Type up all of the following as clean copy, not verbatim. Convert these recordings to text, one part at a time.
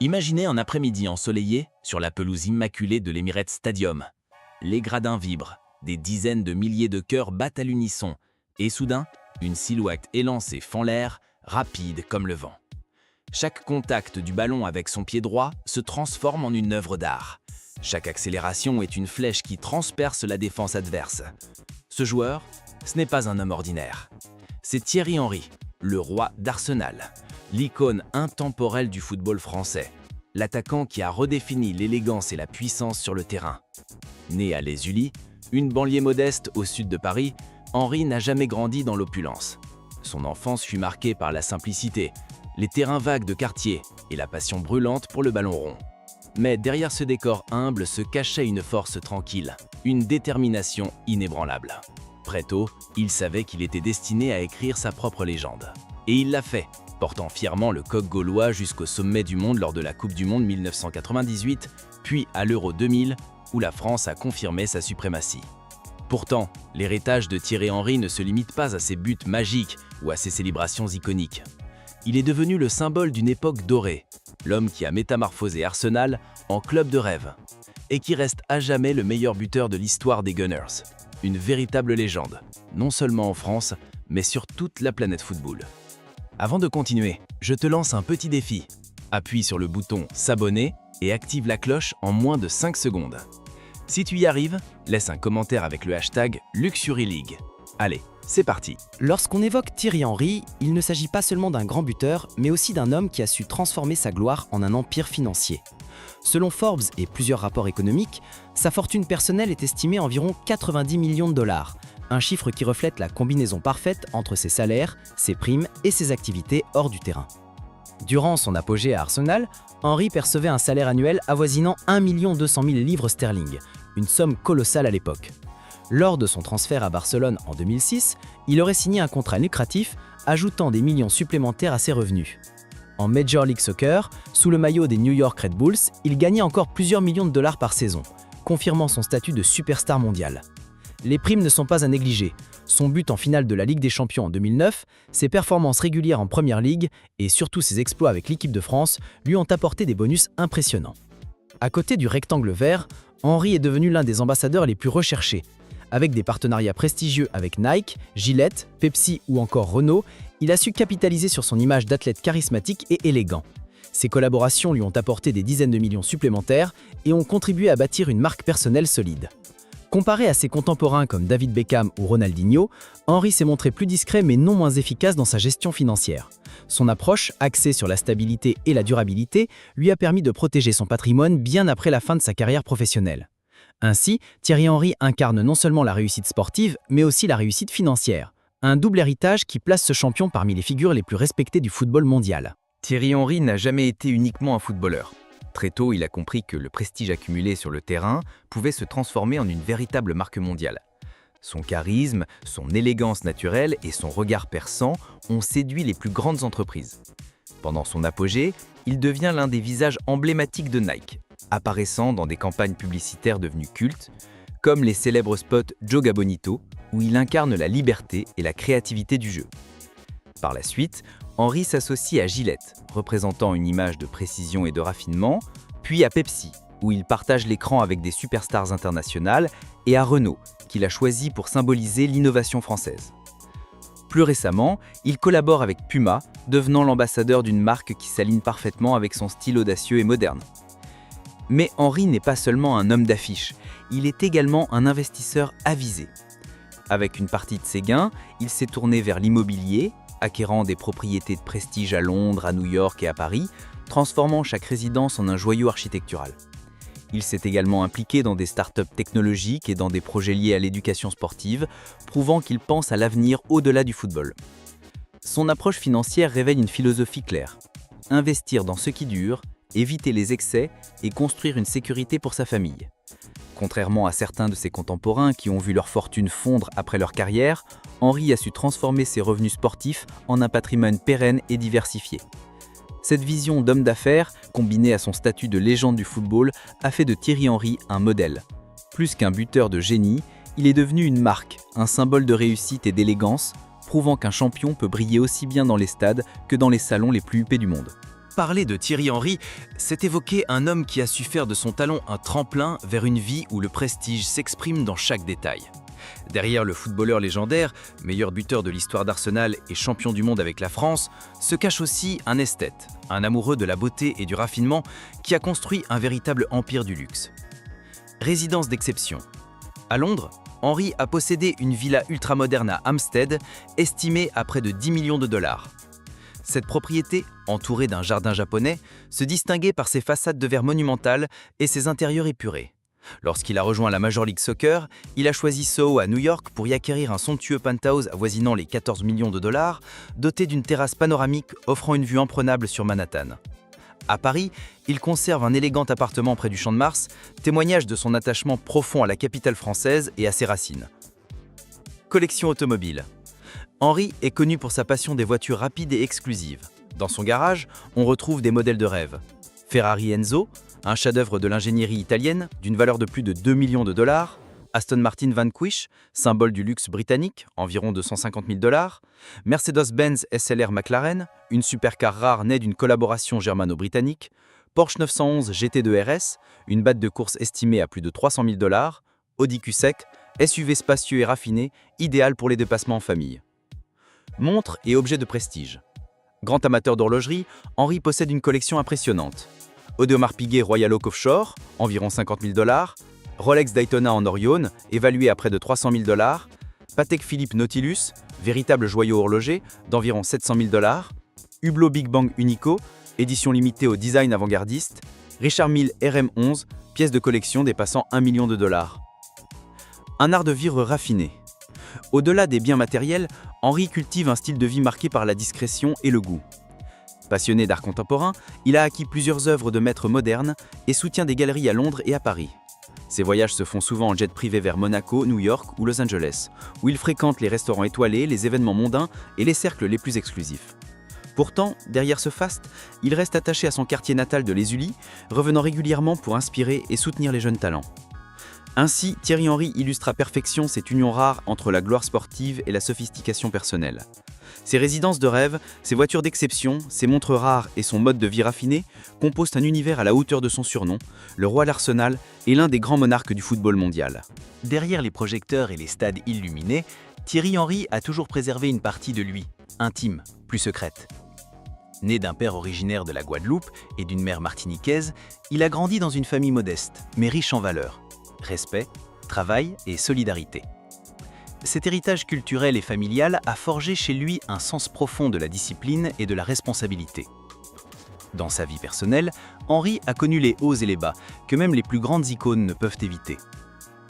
Imaginez un après-midi ensoleillé sur la pelouse immaculée de l'Emirates Stadium. Les gradins vibrent, des dizaines de milliers de cœurs battent à l'unisson, et soudain, une silhouette élancée fend l'air, rapide comme le vent. Chaque contact du ballon avec son pied droit se transforme en une œuvre d'art. Chaque accélération est une flèche qui transperce la défense adverse. Ce joueur, ce n'est pas un homme ordinaire. C'est Thierry Henry, le roi d'Arsenal, l'icône intemporelle du football français, l'attaquant qui a redéfini l'élégance et la puissance sur le terrain. Né à Les Ulis, une banlieue modeste au sud de Paris, Henry n'a jamais grandi dans l'opulence. Son enfance fut marquée par la simplicité, les terrains vagues de quartier et la passion brûlante pour le ballon rond. Mais derrière ce décor humble se cachait une force tranquille, une détermination inébranlable. Très tôt, il savait qu'il était destiné à écrire sa propre légende. Et il l'a fait, portant fièrement le coq gaulois jusqu'au sommet du monde lors de la Coupe du Monde 1998, puis à l'Euro 2000, où la France a confirmé sa suprématie. Pourtant, l'héritage de Thierry Henry ne se limite pas à ses buts magiques ou à ses célébrations iconiques. Il est devenu le symbole d'une époque dorée, l'homme qui a métamorphosé Arsenal en club de rêve, et qui reste à jamais le meilleur buteur de l'histoire des Gunners. Une véritable légende, non seulement en France, mais sur toute la planète football. Avant de continuer, je te lance un petit défi. Appuie sur le bouton « S'abonner » et active la cloche en moins de 5 secondes. Si tu y arrives, laisse un commentaire avec le hashtag LuxuryLeague. Allez, c'est parti. Lorsqu'on évoque Thierry Henry, il ne s'agit pas seulement d'un grand buteur, mais aussi d'un homme qui a su transformer sa gloire en un empire financier. Selon Forbes et plusieurs rapports économiques, sa fortune personnelle est estimée à environ 90 millions de dollars, un chiffre qui reflète la combinaison parfaite entre ses salaires, ses primes et ses activités hors du terrain. Durant son apogée à Arsenal, Henry percevait un salaire annuel avoisinant 1 200 000 livres sterling, une somme colossale à l'époque. Lors de son transfert à Barcelone en 2006, il aurait signé un contrat lucratif, ajoutant des millions supplémentaires à ses revenus. En Major League Soccer, sous le maillot des New York Red Bulls, il gagnait encore plusieurs millions de dollars par saison, confirmant son statut de superstar mondial. Les primes ne sont pas à négliger. Son but en finale de la Ligue des Champions en 2009, ses performances régulières en Premier League et surtout ses exploits avec l'équipe de France lui ont apporté des bonus impressionnants. À côté du rectangle vert, Henry est devenu l'un des ambassadeurs les plus recherchés. Avec des partenariats prestigieux avec Nike, Gillette, Pepsi ou encore Renault, il a su capitaliser sur son image d'athlète charismatique et élégant. Ces collaborations lui ont apporté des dizaines de millions supplémentaires et ont contribué à bâtir une marque personnelle solide. Comparé à ses contemporains comme David Beckham ou Ronaldinho, Henry s'est montré plus discret mais non moins efficace dans sa gestion financière. Son approche, axée sur la stabilité et la durabilité, lui a permis de protéger son patrimoine bien après la fin de sa carrière professionnelle. Ainsi, Thierry Henry incarne non seulement la réussite sportive, mais aussi la réussite financière. Un double héritage qui place ce champion parmi les figures les plus respectées du football mondial. Thierry Henry n'a jamais été uniquement un footballeur. Très tôt, il a compris que le prestige accumulé sur le terrain pouvait se transformer en une véritable marque mondiale. Son charisme, son élégance naturelle et son regard perçant ont séduit les plus grandes entreprises. Pendant son apogée, il devient l'un des visages emblématiques de Nike, apparaissant dans des campagnes publicitaires devenues cultes, comme les célèbres spots Joga Bonito, où il incarne la liberté et la créativité du jeu. Par la suite, Henry s'associe à Gillette, représentant une image de précision et de raffinement, puis à Pepsi, où il partage l'écran avec des superstars internationales, et à Renault, qu'il a choisi pour symboliser l'innovation française. Plus récemment, il collabore avec Puma, devenant l'ambassadeur d'une marque qui s'aligne parfaitement avec son style audacieux et moderne. Mais Henry n'est pas seulement un homme d'affiche, il est également un investisseur avisé. Avec une partie de ses gains, il s'est tourné vers l'immobilier, acquérant des propriétés de prestige à Londres, à New York et à Paris, transformant chaque résidence en un joyau architectural. Il s'est également impliqué dans des startups technologiques et dans des projets liés à l'éducation sportive, prouvant qu'il pense à l'avenir au-delà du football. Son approche financière révèle une philosophie claire. Investir dans ce qui dure, éviter les excès et construire une sécurité pour sa famille. Contrairement à certains de ses contemporains qui ont vu leur fortune fondre après leur carrière, Henry a su transformer ses revenus sportifs en un patrimoine pérenne et diversifié. Cette vision d'homme d'affaires, combinée à son statut de légende du football, a fait de Thierry Henry un modèle. Plus qu'un buteur de génie, il est devenu une marque, un symbole de réussite et d'élégance, prouvant qu'un champion peut briller aussi bien dans les stades que dans les salons les plus huppés du monde. Parler de Thierry Henry, c'est évoquer un homme qui a su faire de son talent un tremplin vers une vie où le prestige s'exprime dans chaque détail. Derrière le footballeur légendaire, meilleur buteur de l'histoire d'Arsenal et champion du monde avec la France, se cache aussi un esthète, un amoureux de la beauté et du raffinement qui a construit un véritable empire du luxe. Résidence d'exception. À Londres, Henry a possédé une villa ultramoderne à Hampstead, estimée à près de 10 millions de dollars. Cette propriété, entourée d'un jardin japonais, se distinguait par ses façades de verre monumentales et ses intérieurs épurés. Lorsqu'il a rejoint la Major League Soccer, il a choisi Soho à New York pour y acquérir un somptueux penthouse avoisinant les 14 millions de dollars, doté d'une terrasse panoramique offrant une vue imprenable sur Manhattan. À Paris, il conserve un élégant appartement près du Champ de Mars, témoignage de son attachement profond à la capitale française et à ses racines. Collection automobile. Henry est connu pour sa passion des voitures rapides et exclusives. Dans son garage, on retrouve des modèles de rêve. Ferrari Enzo, un chef-d'œuvre de l'ingénierie italienne d'une valeur de plus de 2 millions de dollars, Aston Martin Vanquish, symbole du luxe britannique, environ 250 000 dollars, Mercedes-Benz SLR McLaren, une supercar rare née d'une collaboration germano-britannique, Porsche 911 GT2 RS, une batte de course estimée à plus de 300 000 dollars, Audi Q-Sec, SUV spacieux et raffiné, idéal pour les déplacements en famille. Montres et objets de prestige. Grand amateur d'horlogerie, Henry possède une collection impressionnante. Audemars Piguet Royal Oak Offshore, environ 50 000 dollars, Rolex Daytona en Orion, évalué à près de 300 000 dollars, Patek Philippe Nautilus, véritable joyau horloger, d'environ 700 000 dollars, Hublot Big Bang Unico, édition limitée au design avant-gardiste, Richard Mille RM11, pièce de collection dépassant 1 million de dollars. Un art de vivre raffiné. Au-delà des biens matériels, Henry cultive un style de vie marqué par la discrétion et le goût. Passionné d'art contemporain, il a acquis plusieurs œuvres de maîtres modernes et soutient des galeries à Londres et à Paris. Ses voyages se font souvent en jet privé vers Monaco, New York ou Los Angeles, où il fréquente les restaurants étoilés, les événements mondains et les cercles les plus exclusifs. Pourtant, derrière ce faste, il reste attaché à son quartier natal de Les Ulis, revenant régulièrement pour inspirer et soutenir les jeunes talents. Ainsi, Thierry Henry illustre à perfection cette union rare entre la gloire sportive et la sophistication personnelle. Ses résidences de rêve, ses voitures d'exception, ses montres rares et son mode de vie raffiné composent un univers à la hauteur de son surnom, le roi de l'Arsenal est l'un des grands monarques du football mondial. Derrière les projecteurs et les stades illuminés, Thierry Henry a toujours préservé une partie de lui, intime, plus secrète. Né d'un père originaire de la Guadeloupe et d'une mère martiniquaise, il a grandi dans une famille modeste, mais riche en valeurs. Respect, travail et solidarité. Cet héritage culturel et familial a forgé chez lui un sens profond de la discipline et de la responsabilité. Dans sa vie personnelle, Henry a connu les hauts et les bas, que même les plus grandes icônes ne peuvent éviter.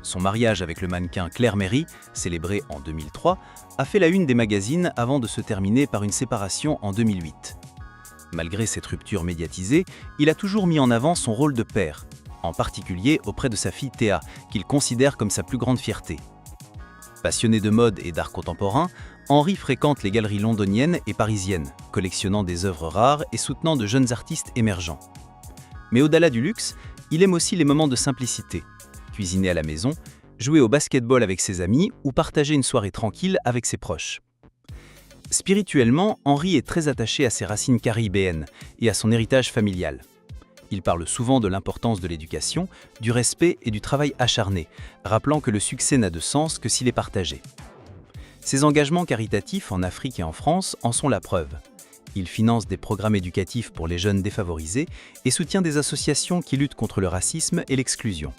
Son mariage avec le mannequin Claire Merry, célébré en 2003, a fait la une des magazines avant de se terminer par une séparation en 2008. Malgré cette rupture médiatisée, il a toujours mis en avant son rôle de père, en particulier auprès de sa fille Théa, qu'il considère comme sa plus grande fierté. Passionné de mode et d'art contemporain, Henry fréquente les galeries londoniennes et parisiennes, collectionnant des œuvres rares et soutenant de jeunes artistes émergents. Mais au-delà du luxe, il aime aussi les moments de simplicité. Cuisiner à la maison, jouer au basket-ball avec ses amis ou partager une soirée tranquille avec ses proches. Spirituellement, Henry est très attaché à ses racines caribéennes et à son héritage familial. Il parle souvent de l'importance de l'éducation, du respect et du travail acharné, rappelant que le succès n'a de sens que s'il est partagé. Ses engagements caritatifs en Afrique et en France en sont la preuve. Il finance des programmes éducatifs pour les jeunes défavorisés et soutient des associations qui luttent contre le racisme et l'exclusion.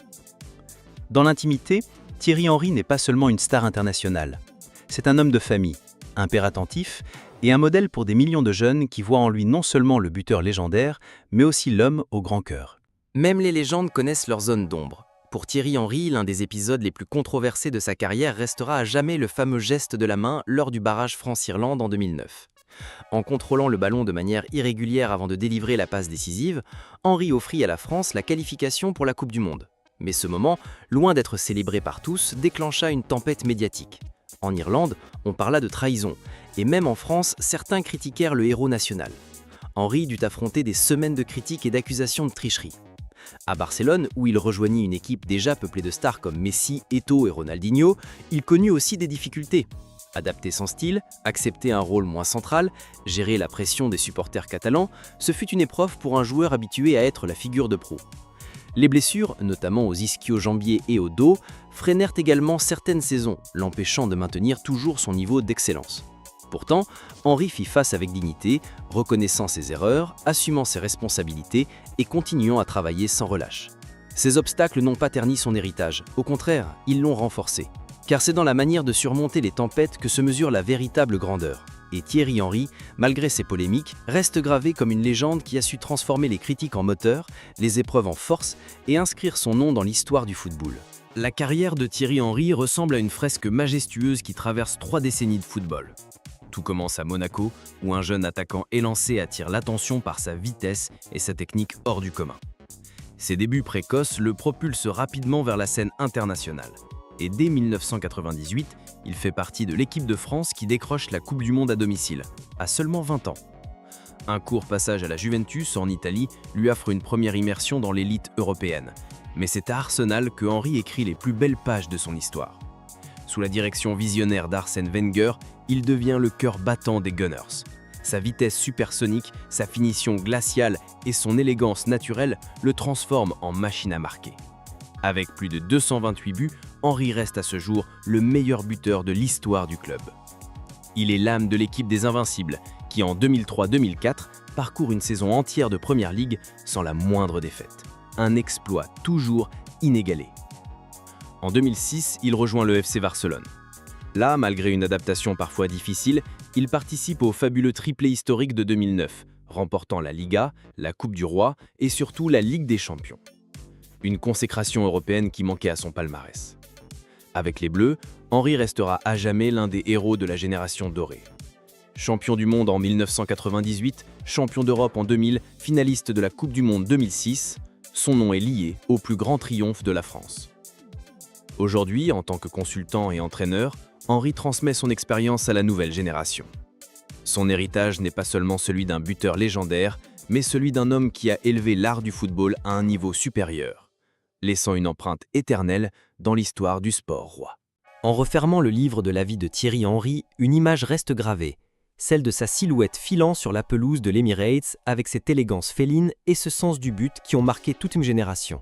Dans l'intimité, Thierry Henry n'est pas seulement une star internationale. C'est un homme de famille, un père attentif et un modèle pour des millions de jeunes qui voient en lui non seulement le buteur légendaire, mais aussi l'homme au grand cœur. Même les légendes connaissent leur zone d'ombre. Pour Thierry Henry, l'un des épisodes les plus controversés de sa carrière restera à jamais le fameux geste de la main lors du barrage France-Irlande en 2009. En contrôlant le ballon de manière irrégulière avant de délivrer la passe décisive, Henry offrit à la France la qualification pour la Coupe du Monde. Mais ce moment, loin d'être célébré par tous, déclencha une tempête médiatique. En Irlande, on parla de trahison, et même en France, certains critiquèrent le héros national. Henry dut affronter des semaines de critiques et d'accusations de tricherie. À Barcelone, où il rejoignit une équipe déjà peuplée de stars comme Messi, Eto'o et Ronaldinho, il connut aussi des difficultés. Adapter son style, accepter un rôle moins central, gérer la pression des supporters catalans, ce fut une épreuve pour un joueur habitué à être la figure de proue. Les blessures, notamment aux ischio-jambiers et au dos, freinèrent également certaines saisons, l'empêchant de maintenir toujours son niveau d'excellence. Pourtant, Henry fit face avec dignité, reconnaissant ses erreurs, assumant ses responsabilités et continuant à travailler sans relâche. Ces obstacles n'ont pas terni son héritage, au contraire, ils l'ont renforcé. Car c'est dans la manière de surmonter les tempêtes que se mesure la véritable grandeur. Et Thierry Henry, malgré ses polémiques, reste gravé comme une légende qui a su transformer les critiques en moteur, les épreuves en force et inscrire son nom dans l'histoire du football. La carrière de Thierry Henry ressemble à une fresque majestueuse qui traverse 3 décennies de football. Tout commence à Monaco, où un jeune attaquant élancé attire l'attention par sa vitesse et sa technique hors du commun. Ses débuts précoces le propulsent rapidement vers la scène internationale. Et dès 1998, il fait partie de l'équipe de France qui décroche la Coupe du Monde à domicile, à seulement 20 ans. Un court passage à la Juventus en Italie lui offre une première immersion dans l'élite européenne. Mais c'est à Arsenal que Henry écrit les plus belles pages de son histoire. Sous la direction visionnaire d'Arsène Wenger, il devient le cœur battant des Gunners. Sa vitesse supersonique, sa finition glaciale et son élégance naturelle le transforment en machine à marquer. Avec plus de 228 buts, Henry reste à ce jour le meilleur buteur de l'histoire du club. Il est l'âme de l'équipe des Invincibles, qui en 2003-2004 parcourt une saison entière de Première Ligue sans la moindre défaite. Un exploit toujours inégalé. En 2006, il rejoint le FC Barcelone. Là, malgré une adaptation parfois difficile, il participe au fabuleux triplé historique de 2009, remportant la Liga, la Coupe du Roi et surtout la Ligue des Champions. Une consécration européenne qui manquait à son palmarès. Avec les Bleus, Henry restera à jamais l'un des héros de la génération dorée. Champion du monde en 1998, champion d'Europe en 2000, finaliste de la Coupe du Monde 2006, son nom est lié au plus grand triomphe de la France. Aujourd'hui, en tant que consultant et entraîneur, Henry transmet son expérience à la nouvelle génération. Son héritage n'est pas seulement celui d'un buteur légendaire, mais celui d'un homme qui a élevé l'art du football à un niveau supérieur, laissant une empreinte éternelle dans l'histoire du sport roi. En refermant le livre de la vie de Thierry Henry, une image reste gravée, celle de sa silhouette filant sur la pelouse de l'Emirates avec cette élégance féline et ce sens du but qui ont marqué toute une génération.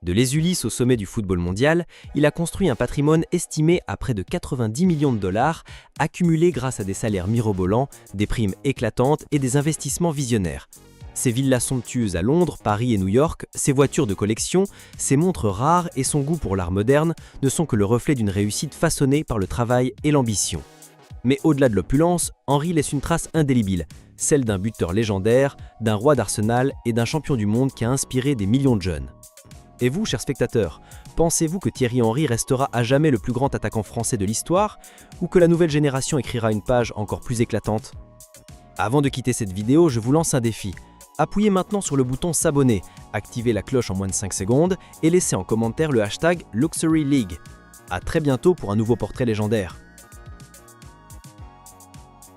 De Les Ulysses au sommet du football mondial, il a construit un patrimoine estimé à près de 90 millions de dollars, accumulé grâce à des salaires mirobolants, des primes éclatantes et des investissements visionnaires. Ses villas somptueuses à Londres, Paris et New York, ses voitures de collection, ses montres rares et son goût pour l'art moderne ne sont que le reflet d'une réussite façonnée par le travail et l'ambition. Mais au-delà de l'opulence, Henry laisse une trace indélébile, celle d'un buteur légendaire, d'un roi d'Arsenal et d'un champion du monde qui a inspiré des millions de jeunes. Et vous, chers spectateurs, pensez-vous que Thierry Henry restera à jamais le plus grand attaquant français de l'histoire ou que la nouvelle génération écrira une page encore plus éclatante? Avant de quitter cette vidéo, je vous lance un défi. Appuyez maintenant sur le bouton s'abonner, activez la cloche en moins de 5 secondes et laissez en commentaire le hashtag LuxuryLeague. À très bientôt pour un nouveau portrait légendaire.